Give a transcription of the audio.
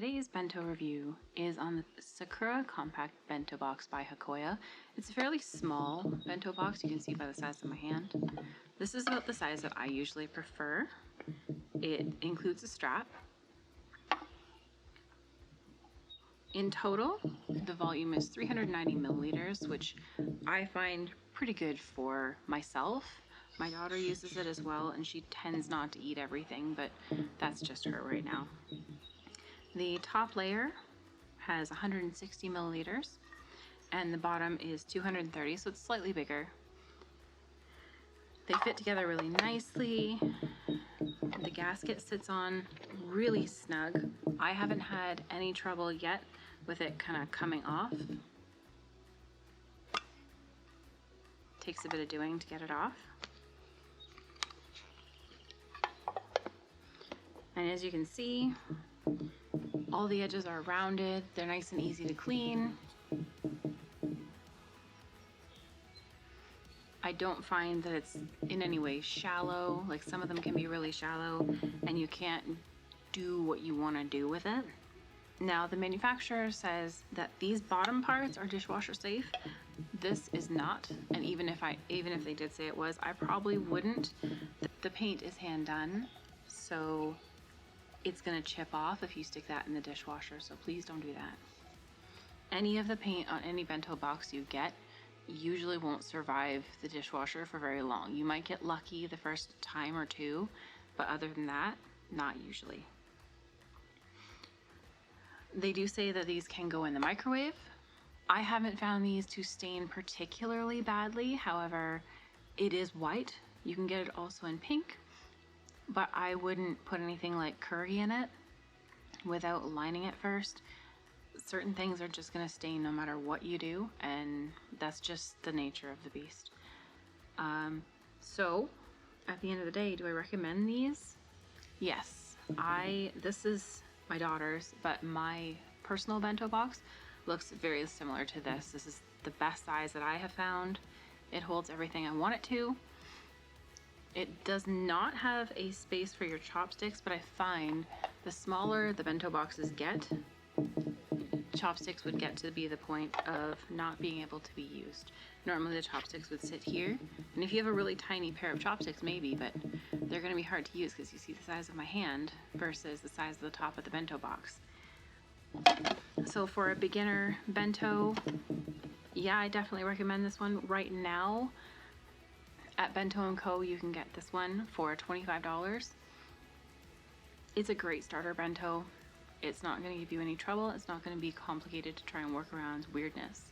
Today's bento review is on the Sakura Compact Bento Box by Hakoya. It's a fairly small bento box, you can see by the size of my hand. This is about the size that I usually prefer. It includes a strap. In total, the volume is 390 milliliters, which I find pretty good for myself. My daughter uses it as well, and she tends not to eat everything, but that's just her right now. The top layer has 160 milliliters, and the bottom is 230, so it's slightly bigger. They fit together really nicely. The gasket sits on really snug. I haven't had any trouble yet with it kind of coming off. Takes a bit of doing to get it off. And as you can see, all the edges are rounded. They're nice and easy to clean. I don't find that it's in any way shallow. Like, some of them can be really shallow and you can't do what you want to do with it. Now, the manufacturer says that these bottom parts are dishwasher safe. This is not, and even if they did say it was, I probably wouldn't. The paint is hand done, so it's gonna chip off if you stick that in the dishwasher, so please don't do that. Any of the paint on any bento box you get usually won't survive the dishwasher for very long. You might get lucky the first time or two, but other than that, not usually. They do say that these can go in the microwave. I haven't found these to stain particularly badly. However, it is white. You can get it also in pink, but I wouldn't put anything like curry in it without lining it first. Certain things are just gonna stain no matter what you do, and that's just the nature of the beast. So at the end of the day, do I recommend these? Yes. This is my daughter's, but my personal bento box looks very similar to this. This is the best size that I have found. It holds everything I want it to. It does not have a space for your chopsticks, but I find the smaller the bento boxes get, chopsticks would get to be the point of not being able to be used. Normally the chopsticks would sit here, and if you have a really tiny pair of chopsticks, maybe, but they're going to be hard to use because you see the size of my hand versus the size of the top of the bento box. So for a beginner bento, yeah, I definitely recommend this one. Right now at Bento & Co. you can get this one for $25. It's a great starter bento. It's not going to give you any trouble. It's not going to be complicated to try and work around weirdness.